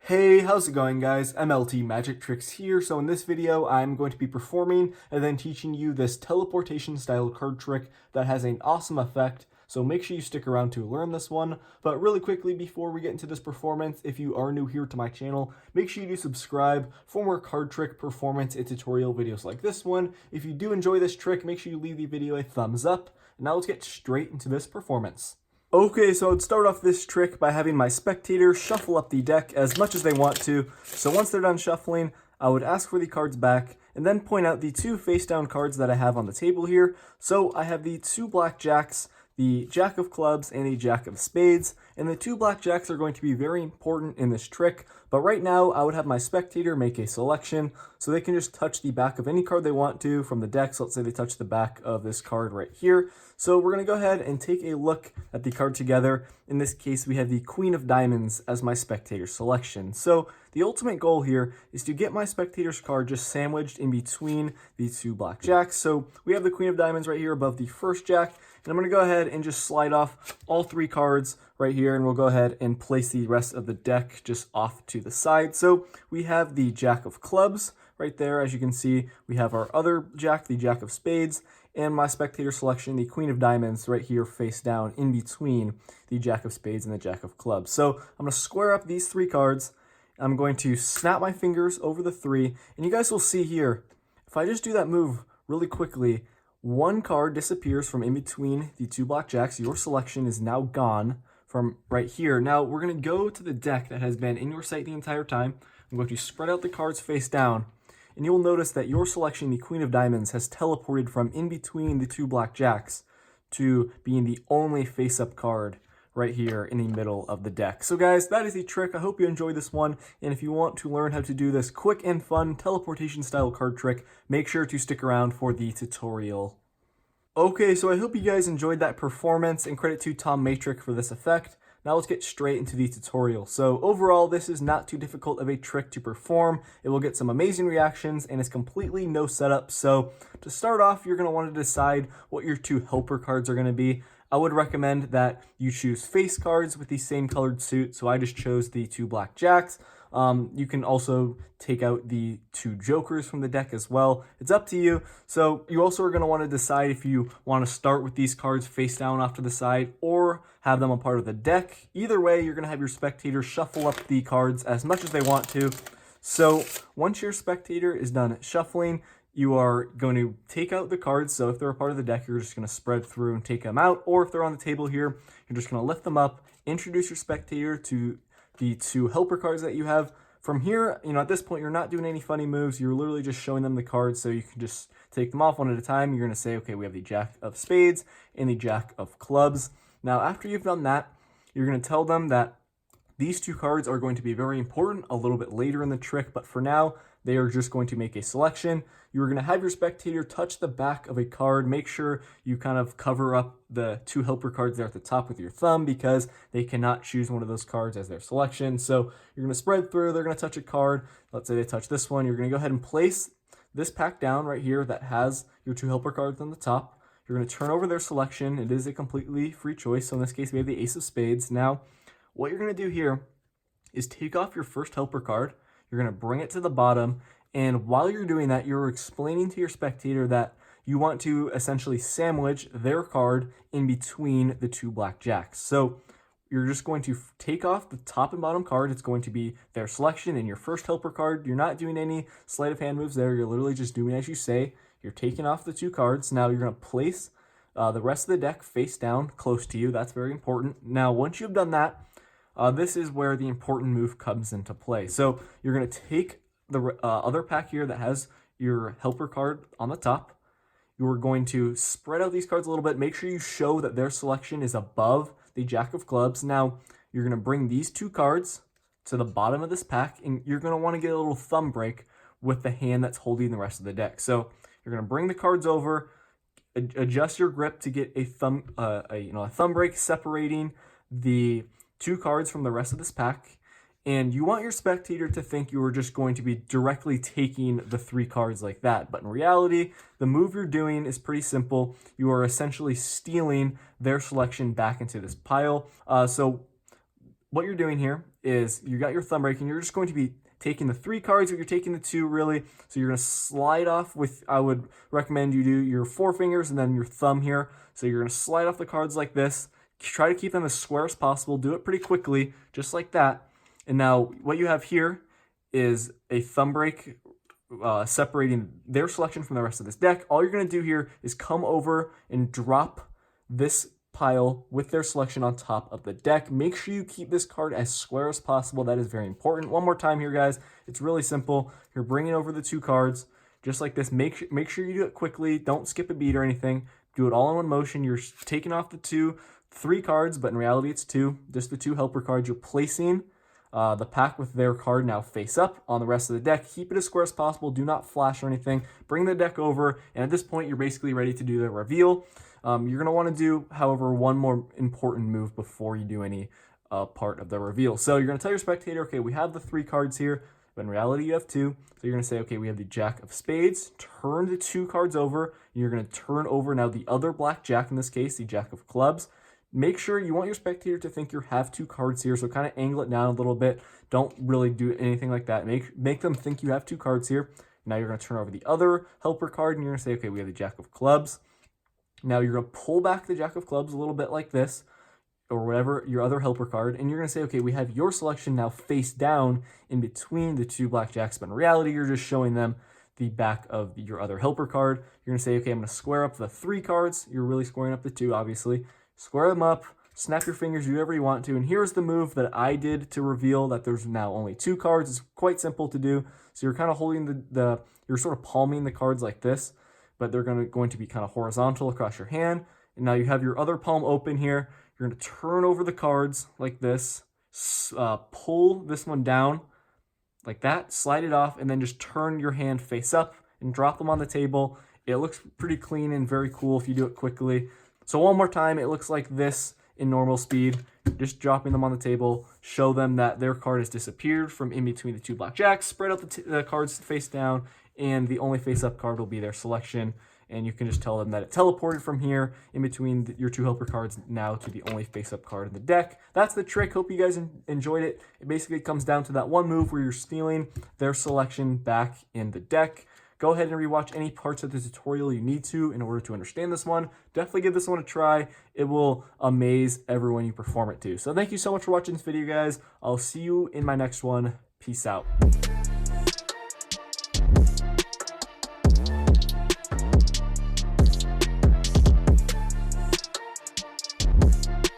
Hey, how's it going guys? MLT Magic Tricks here. So in this video, I'm going to be performing and then teaching you this teleportation style card trick that has an awesome effect. So make sure you stick around to learn this one. But really quickly, before we get into this performance, if you are new here to my channel, make sure you do subscribe for more card trick performance and tutorial videos like this one. If you do enjoy this trick, make sure you leave the video a thumbs up. And now let's get straight into this performance. Okay, so I'd start off this trick by having my spectator shuffle up the deck as much as they want to. So once they're done shuffling, I would ask for the cards back and then point out the two face down cards that I have on the table here. So I have the two black jacks, the jack of clubs, and a jack of spades. And the two black jacks are going to be very important in this trick. But right now, I would have my spectator make a selection so they can just touch the back of any card they want to from the deck. So let's say they touch the back of this card right here. So we're going to go ahead and take a look at the card together. In this case, we have the Queen of Diamonds as my spectator selection. So the ultimate goal here is to get my spectator's card just sandwiched in between the two black jacks. So we have the Queen of Diamonds right here above the first jack. And I'm going to go ahead and just slide off all three cards right here, and we'll go ahead and place the rest of the deck just off to the side. So we have the Jack of Clubs right there. As you can see, we have our other jack, the Jack of Spades, and my spectator selection, the Queen of Diamonds, right here face down in between the Jack of Spades and the Jack of Clubs. So I'm going to square up these three cards. I'm going to snap my fingers over the three, and you guys will see here, if I just do that move really quickly, one card disappears from in between the two black jacks. Your selection is now gone from right here. Now we're going to go to the deck that has been in your sight the entire time. I'm going to spread out the cards face down, and you'll notice that your selection, the Queen of Diamonds, has teleported from in between the two black jacks to being the only face-up card right here in the middle of the deck. So guys, that is the trick. I hope you enjoyed this one, and if you want to learn how to do this quick and fun teleportation style card trick, make sure to stick around for the tutorial. Okay, so I hope you guys enjoyed that performance, and credit to Tom Matrix for this effect. Now let's get straight into the tutorial. So overall, this is not too difficult of a trick to perform. It will get some amazing reactions and is completely no setup. So to start off, you're going to want to decide what your two helper cards are going to be. I would recommend that you choose face cards with the same colored suit. So I just chose the two black jacks. You can also take out the two jokers from the deck as well. It's up to you. So you also are going to want to decide if you want to start with these cards face down off to the side or have them a part of the deck. Either way, you're going to have your spectator shuffle up the cards as much as they want to. So once your spectator is done shuffling, you are going to take out the cards. So if they're a part of the deck, you're just going to spread through and take them out. Or if they're on the table here, you're just going to lift them up, introduce your spectator to the two helper cards that you have. From here, at this point, you're not doing any funny moves. You're literally just showing them the cards, so you can just take them off one at a time. You're going to say, okay, we have the Jack of Spades and the Jack of Clubs. Now, after you've done that, you're going to tell them that these two cards are going to be very important a little bit later in the trick, but for now, they are just going to make a selection. You're going to have your spectator touch the back of a card. Make sure you kind of cover up the two helper cards there at the top with your thumb because they cannot choose one of those cards as their selection. So you're going to spread through. They're going to touch a card. Let's say they touch this one. You're going to go ahead and place this pack down right here that has your two helper cards on the top. You're going to turn over their selection. It is a completely free choice. So in this case, we have the Ace of Spades. Now, what you're going to do here is take off your first helper card. You're going to bring it to the bottom, and while you're doing that, you're explaining to your spectator that you want to essentially sandwich their card in between the two black jacks. So you're just going to take off the top and bottom card. It's going to be their selection and your first helper card. You're not doing any sleight of hand moves there. You're literally just doing as you say. You're taking off the two cards. Now you're going to place the rest of the deck face down close to you. That's very important. Now, once you've done that, this is where the important move comes into play. So you're going to take the other pack here that has your helper card on the top. You're going to spread out these cards a little bit. Make sure you show that their selection is above the Jack of Clubs. Now, you're going to bring these two cards to the bottom of this pack, and you're going to want to get a little thumb break with the hand that's holding the rest of the deck. So you're going to bring the cards over, adjust your grip to get a thumb break separating the two cards from the rest of this pack, and you want your spectator to think you are just going to be directly taking the three cards like that. But in reality, the move you're doing is pretty simple. You are essentially stealing their selection back into this pile. So what you're doing here is you got your thumb break, and you're just going to be taking the 3 cards, or you're taking the 2 really. So you're going to slide off with, I would recommend you do your 4 fingers and then your thumb here. So you're going to slide off the cards like this. Try to keep them as square as possible. Do it pretty quickly, just like that. And now what you have here is a thumb break separating their selection from the rest of this deck. All you're going to do here is come over and drop this pile with their selection on top of the deck. Make sure you keep this card as square as possible. That is very important. One more time here, guys. It's really simple. You're bringing over the 2 cards just like this. Make sure you do it quickly. Don't skip a beat or anything. Do it all in one motion. You're taking off the 3 cards, but in reality it's 2. Just the 2 helper cards. You're placing the pack with their card now face up on the rest of the deck. Keep it as square as possible. Do not flash or anything. Bring the deck over, and at this point, you're basically ready to do the reveal. You're going to want to do, however, one more important move before you do any part of the reveal. So you're going to tell your spectator, okay, we have the 3 cards here, but in reality you have 2. So you're going to say, okay, we have the Jack of Spades. Turn the 2 cards over, and you're going to turn over now the other black jack, in this case, the Jack of Clubs. Make sure you want your spectator to think you have 2 cards here, so kind of angle it down a little bit. Don't really do anything like that. Make them think you have 2 cards here. Now you're going to turn over the other helper card, and you're going to say, okay, we have the Jack of Clubs. Now you're going to pull back the Jack of Clubs a little bit like this, or whatever, your other helper card, and you're going to say, okay, we have your selection now face down in between the 2 blackjacks, but in reality, you're just showing them the back of your other helper card. You're going to say, okay, I'm going to square up the 3 cards. You're really squaring up the 2, obviously. Square them up, snap your fingers, do whatever you want to, and here's the move that I did to reveal that there's now only 2 cards. It's quite simple to do. So you're kind of holding you're sort of palming the cards like this, but they're going to be kind of horizontal across your hand. And now you have your other palm open here. You're going to turn over the cards like this, pull this one down like that, slide it off, and then just turn your hand face up and drop them on the table. It looks pretty clean and very cool if you do it quickly. So one more time, it looks like this in normal speed. Just dropping them on the table, show them that their card has disappeared from in between the 2 blackjacks, spread out the cards face down, and the only face-up card will be their selection. And you can just tell them that it teleported from here in between your 2 helper cards now to the only face-up card in the deck. That's the trick. Hope you guys enjoyed it. It basically comes down to that one move where you're stealing their selection back in the deck. Go ahead and rewatch any parts of the tutorial you need to in order to understand this one. Definitely give this one a try. It will amaze everyone you perform it to. So thank you so much for watching this video, guys. I'll see you in my next one. Peace out.